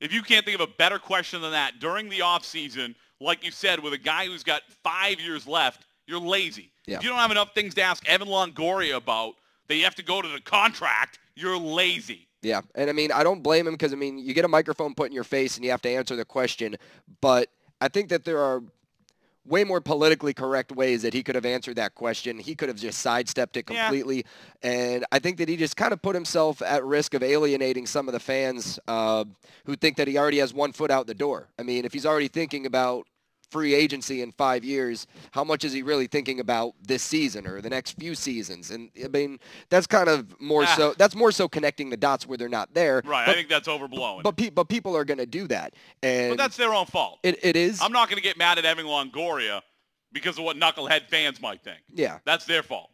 If you can't think of a better question than that during the offseason, like you said, with a guy who's got 5 years left, you're lazy. Yeah. If you don't have enough things to ask Evan Longoria about that you have to go to the contract, you're lazy. Yeah, and I mean, I don't blame him because, I mean, you get a microphone put in your face and you have to answer the question, but I think that there are way more politically correct ways that he could have answered that question. He could have just sidestepped it completely, and I think that he just kind of put himself at risk of alienating some of the fans who think that he already has one foot out the door. I mean, if he's already thinking about free agency in 5 years, how much is he really thinking about this season or the next few seasons? And I mean, that's kind of more so connecting the dots where they're not there. Right. But, I think that's overblown. But people are going to do that. But that's their own fault. It is. I'm not going to get mad at Evan Longoria because of what knucklehead fans might think. Yeah. That's their fault.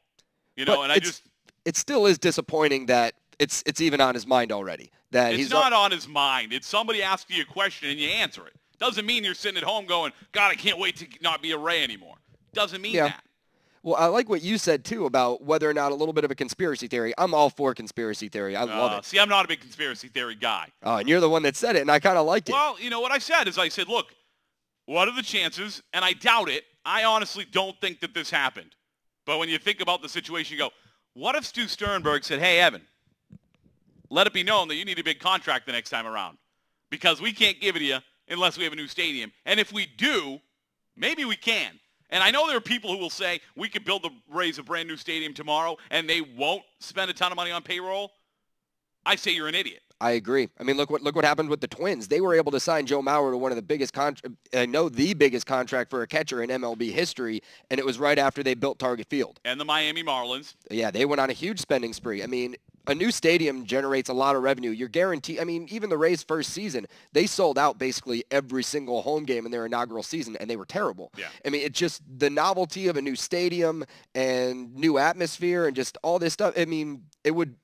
You know, but and it still is disappointing that it's even on his mind already. That it's not on his mind. It's somebody asking you a question and you answer it. Doesn't mean you're sitting at home going, God, I can't wait to not be a Ray anymore. Doesn't mean that. Well, I like what you said, too, about whether or not a little bit of a conspiracy theory. I'm all for conspiracy theory. I love it. See, I'm not a big conspiracy theory guy. Oh, and you're the one that said it, and I kind of liked it. Well, you know what I said is I said, look, what are the chances? And I doubt it. I honestly don't think that this happened. But when you think about the situation, you go, what if Stu Sternberg said, hey, Evan, let it be known that you need a big contract the next time around because we can't give it to you unless we have a new stadium. And if we do, maybe we can. And I know there are people who will say we could raise a brand new stadium tomorrow and they won't spend a ton of money on payroll. I say you're an idiot. I agree. I mean, look what happened with the Twins. They were able to sign Joe Mauer to one of the biggest the biggest contract for a catcher in MLB history, and it was right after they built Target Field. And the Miami Marlins. Yeah, they went on a huge spending spree. I mean, a new stadium generates a lot of revenue. You're guaranteed. I mean, even the Rays' first season, they sold out basically every single home game in their inaugural season, and they were terrible. Yeah. I mean, it's just the novelty of a new stadium and new atmosphere and just all this stuff. I mean, it would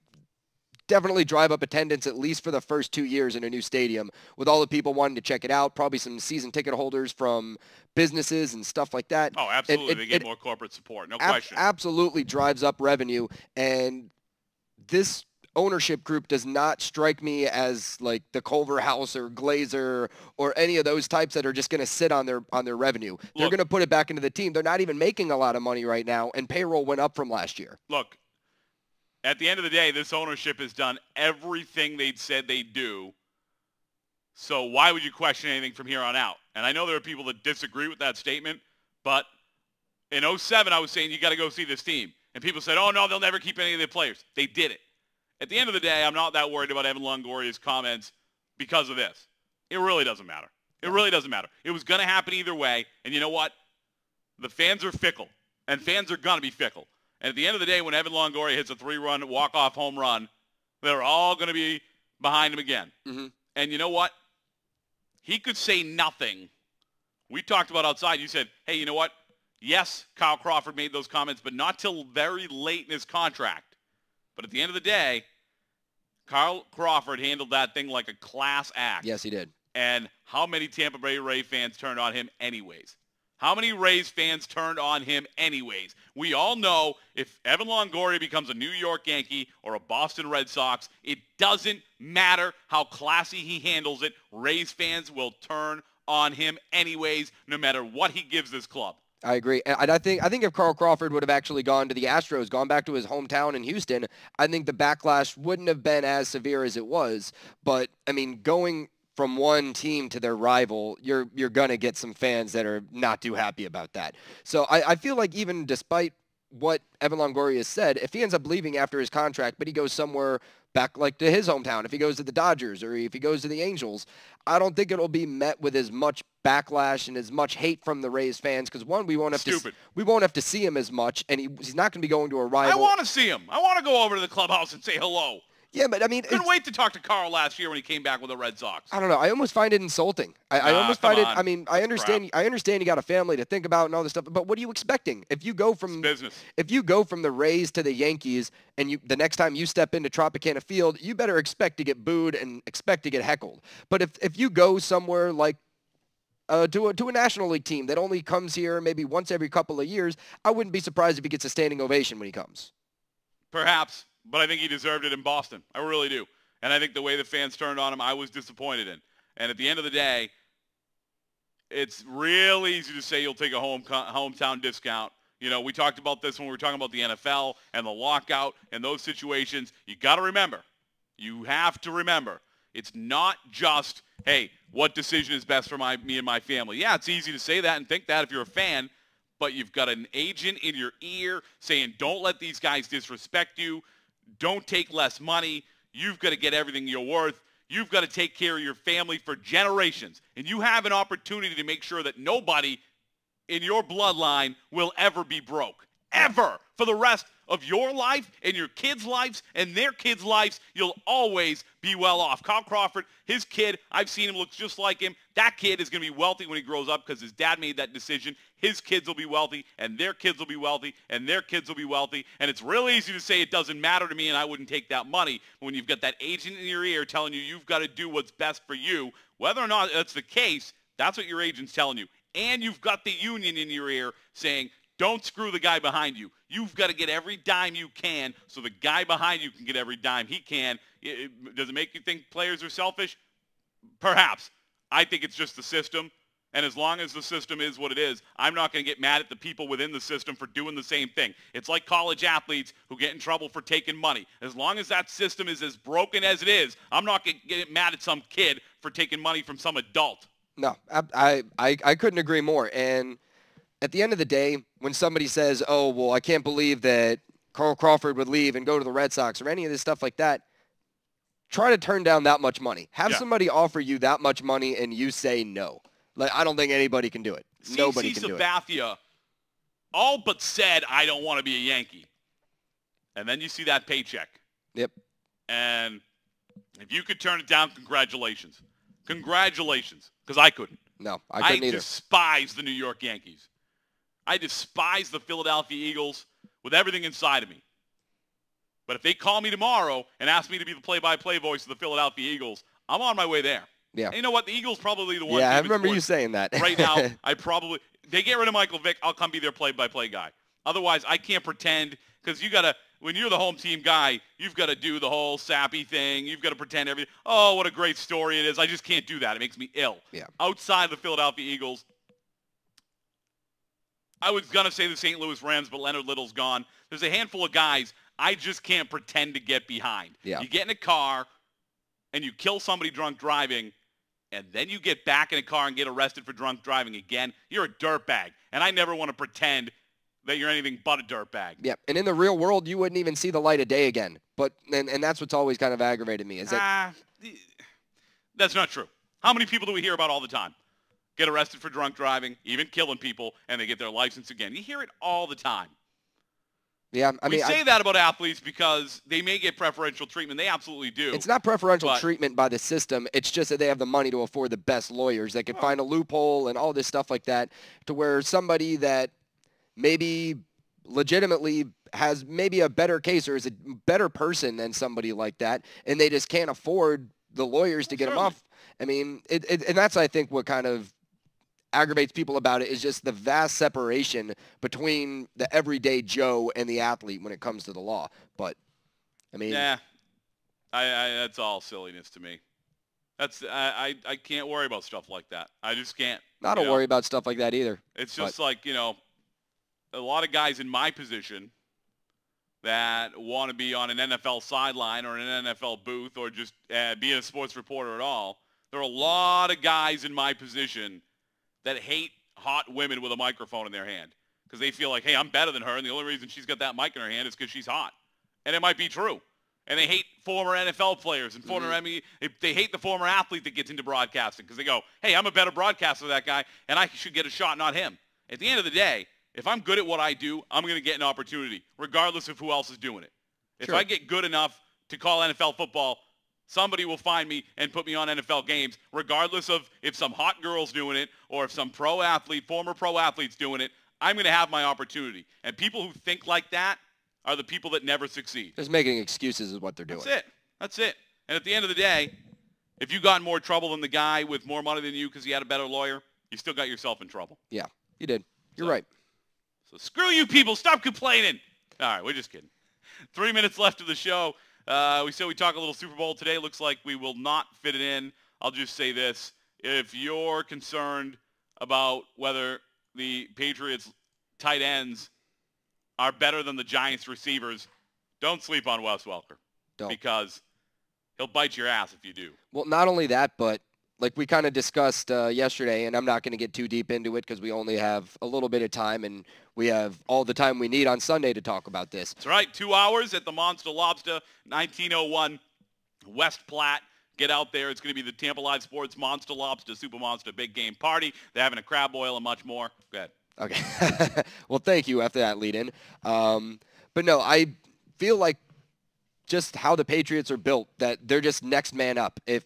definitely drive up attendance at least for the first 2 years in a new stadium with all the people wanting to check it out, probably some season ticket holders from businesses and stuff like that. Oh, absolutely. They get more corporate support, no question. Absolutely drives up revenue, and this ownership group does not strike me as like the Culver House or Glazer or any of those types that are just going to sit on their revenue. They're going to put it back into the team. They're not even making a lot of money right now, and payroll went up from last year. Look, at the end of the day, this ownership has done everything they'd said they'd do. So why would you question anything from here on out? And I know there are people that disagree with that statement, but in 2007, I was saying you got to go see this team. And people said, oh, no, they'll never keep any of their players. They did it. At the end of the day, I'm not that worried about Evan Longoria's comments because of this. It really doesn't matter. It really doesn't matter. It was going to happen either way. And you know what? The fans are fickle, and fans are going to be fickle. And at the end of the day, when Evan Longoria hits a 3-run walk-off home run, they're all going to be behind him again. Mm-hmm. And you know what? He could say nothing. We talked about outside. You said, hey, you know what? Yes, Kyle Crawford made those comments, but not till very late in his contract. But at the end of the day, Kyle Crawford handled that thing like a class act. Yes, he did. And how many Tampa Bay Ray fans turned on him anyways? How many Rays fans turned on him anyways? We all know if Evan Longoria becomes a New York Yankee or a Boston Red Sox, it doesn't matter how classy he handles it. Rays fans will turn on him anyways, no matter what he gives this club. I agree. And I think if Carl Crawford would have actually gone to the Astros, gone back to his hometown in Houston, I think the backlash wouldn't have been as severe as it was. But, I mean, going from one team to their rival, you're going to get some fans that are not too happy about that. So I feel like even despite what Evan Longoria said, if he ends up leaving after his contract, but he goes somewhere back like to his hometown, if he goes to the Dodgers or if he goes to the Angels, I don't think it'll be met with as much backlash and as much hate from the Rays fans because, one, we won't have to see him as much, and he's not going to be going to a rival. I want to see him. I want to go over to the clubhouse and say hello. Yeah, but I mean, couldn't wait to talk to Carl last year when he came back with the Red Sox. I don't know. I almost find it insulting. I almost find it. I mean, I understand. Crap. I understand you got a family to think about and all this stuff. But what are you expecting if you go from business? If you go from the Rays to the Yankees, and the next time you step into Tropicana Field, you better expect to get booed and expect to get heckled. But if you go somewhere like to a National League team that only comes here maybe once every couple of years, I wouldn't be surprised if he gets a standing ovation when he comes. Perhaps, but I think he deserved it in Boston. I really do. And I think the way the fans turned on him, I was disappointed in. And at the end of the day, it's real easy to say you'll take a hometown discount You know, we talked about this when we were talking about the NFL and the lockout and those situations. You got to remember, you have to remember, it's not just, hey, what decision is best for me and my family? Yeah, it's easy to say that and think that if you're a fan, but you've got an agent in your ear saying, don't let these guys disrespect you. Don't take less money. You've got to get everything you're worth. You've got to take care of your family for generations. And you have an opportunity to make sure that nobody in your bloodline will ever be broke. Ever. For the rest of your life and your kids' lives and their kids' lives, you'll always be well off. Kyle Crawford, his kid, I've seen him, looks just like him. That kid is going to be wealthy when he grows up because his dad made that decision. His kids will be wealthy, and their kids will be wealthy, and their kids will be wealthy. And it's real easy to say it doesn't matter to me and I wouldn't take that money when you've got that agent in your ear telling you you've got to do what's best for you. Whether or not that's the case, that's what your agent's telling you. And you've got the union in your ear saying, don't screw the guy behind you. You've got to get every dime you can so the guy behind you can get every dime he can. Does it make you think players are selfish? Perhaps. I think it's just the system. And as long as the system is what it is, I'm not going to get mad at the people within the system for doing the same thing. It's like college athletes who get in trouble for taking money. As long as that system is as broken as it is, I'm not going to get mad at some kid for taking money from some adult. No, I couldn't agree more. And at the end of the day, when somebody says, oh, well, I can't believe that Carl Crawford would leave and go to the Red Sox or any of this stuff like that, try to turn down that much money. Have somebody offer you that much money and you say no. Like, I don't think anybody can do it. Nobody can do it. Sabathia all but said, I don't want to be a Yankee. And then you see that paycheck. Yep. And if you could turn it down, congratulations. Congratulations. Because I couldn't. No, I couldn't either. I despise the New York Yankees. I despise the Philadelphia Eagles with everything inside of me. But if they call me tomorrow and ask me to be the play-by-play voice of the Philadelphia Eagles, I'm on my way there. Yeah. And you know what? The Eagles probably the one. Yeah, I remember you saying that. Right now, they get rid of Michael Vick, I'll come be their play-by-play guy. Otherwise, I can't pretend because when you're the home team guy, you've got to do the whole sappy thing. You've got to pretend everything. Oh, what a great story it is. I just can't do that. It makes me ill. Yeah. Outside the Philadelphia Eagles, I was going to say the St. Louis Rams, but Leonard Little's gone. There's a handful of guys I just can't pretend to get behind. Yeah. You get in a car and you kill somebody drunk driving, and then you get back in a car and get arrested for drunk driving again. You're a dirtbag. And I never want to pretend that you're anything but a dirtbag. Yeah, and in the real world, you wouldn't even see the light of day again. But and that's what's always kind of aggravated me. Is that that's not true. How many people do we hear about all the time? Get arrested for drunk driving, even killing people, and they get their license again. You hear it all the time. Yeah, we say that about athletes because they may get preferential treatment. They absolutely do. It's not preferential treatment by the system. It's just that they have the money to afford the best lawyers. They can find a loophole and all this stuff like that to where somebody that maybe legitimately has maybe a better case or is a better person than somebody like that, and they just can't afford the lawyers to get them off. I mean, and that's, I think, what kind of aggravates people about it is just the vast separation between the everyday Joe and the athlete when it comes to the law. But, I mean... Yeah, that's all silliness to me. I can't worry about stuff like that. I just can't. I don't worry about stuff like that either. It's just like, a lot of guys in my position that want to be on an NFL sideline or an NFL booth or just be a sports reporter at all. There are a lot of guys in my position that hate hot women with a microphone in their hand because they feel like, hey, I'm better than her, and the only reason she's got that mic in her hand is because she's hot. And it might be true. And they hate former NFL players and they hate the former athlete that gets into broadcasting because they go, hey, I'm a better broadcaster than that guy, and I should get a shot, not him. At the end of the day, if I'm good at what I do, I'm going to get an opportunity, regardless of who else is doing it. If I get good enough to call NFL football, somebody will find me and put me on NFL games, regardless of if some hot girl's doing it or if some pro athlete, former pro athlete's doing it. I'm going to have my opportunity. And people who think like that are the people that never succeed. Just making excuses is what they're doing. That's it. And at the end of the day, if you got in more trouble than the guy with more money than you because he had a better lawyer, you still got yourself in trouble. Yeah, you did. You're right. So screw you people. Stop complaining. All right, we're just kidding. 3 minutes left of the show. We said we talk a little Super Bowl today. Looks like we will not fit it in. I'll just say this. If you're concerned about whether the Patriots tight ends are better than the Giants receivers, don't sleep on Wes Welker. Don't. Because he'll bite your ass if you do. Well, not only that, but like we kind of discussed yesterday, and I'm not going to get too deep into it because we only have a little bit of time, and we have all the time we need on Sunday to talk about this. That's right. 2 hours at the Monster Lobster, 1901 West Platte. Get out there. It's going to be the Tampa Live Sports Monster Lobster Super Monster Big Game Party. They're having a crab boil and much more. Go ahead. Okay. Well, thank you after that lead-in. But no, I feel like just how the Patriots are built, that they're just next man up. If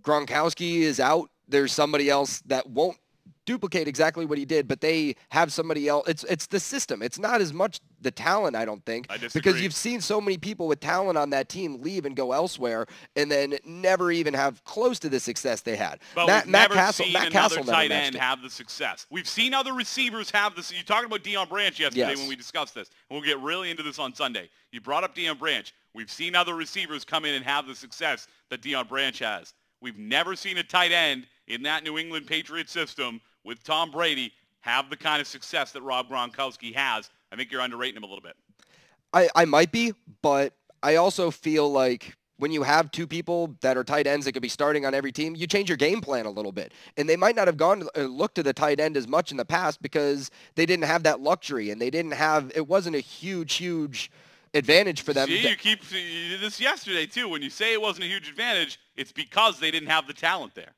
Gronkowski is out, there's somebody else that won't duplicate exactly what he did, but they have somebody else. It's the system. It's not as much the talent, I don't think. I disagree. Because you've seen so many people with talent on that team leave and go elsewhere and then never even have close to the success they had. But Matt we've never seen another tight end it. have the success. We've seen other receivers have this. You talked about Deion Branch yesterday when we discussed this, and we'll get really into this on Sunday. You brought up Deion Branch. We've seen other receivers come in and have the success that Deion Branch has. We've never seen a tight end in that New England Patriots system with Tom Brady have the kind of success that Rob Gronkowski has. I think you're underrating him a little bit. I might be, but I also feel like when you have two people that are tight ends that could be starting on every team, you change your game plan a little bit. And they might not have gone to look to the tight end as much in the past because they didn't have that luxury and it wasn't a huge advantage for them. See, you did this yesterday too. When you say it wasn't a huge advantage, it's because they didn't have the talent there.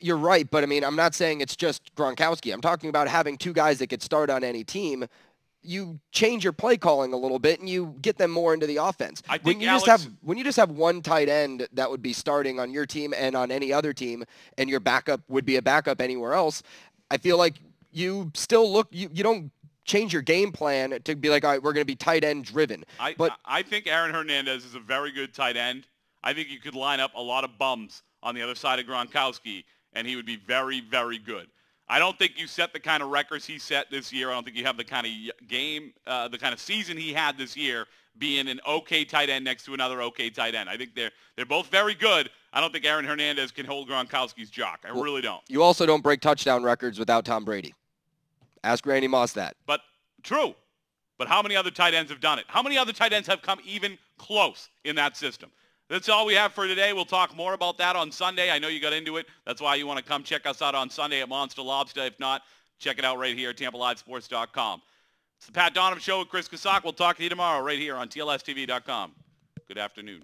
You're right, but I mean, I'm not saying it's just Gronkowski. I'm talking about having two guys that could start on any team. You change your play calling a little bit and you get them more into the offense. I think when you just have one tight end that would be starting on your team and on any other team, and your backup would be a backup anywhere else, I feel like you still you don't change your game plan to be like, all right, we're going to be tight end driven. I think Aaron Hernandez is a very good tight end. I think you could line up a lot of bums on the other side of Gronkowski, and he would be very, very good. I don't think you set the kind of records he set this year. I don't think you have the kind of game, the kind of season he had this year being an okay tight end next to another okay tight end. I think they're both very good. I don't think Aaron Hernandez can hold Gronkowski's jock. I really don't. You also don't break touchdown records without Tom Brady. Ask Randy Moss that. But true. But how many other tight ends have done it? How many other tight ends have come even close in that system? That's all we have for today. We'll talk more about that on Sunday. I know you got into it. That's why you want to come check us out on Sunday at Monster Lobster. If not, check it out right here at TampaLiveSports.com. It's the Pat Donovan Show with Chris Kasak. We'll talk to you tomorrow right here on TLSTV.com. Good afternoon.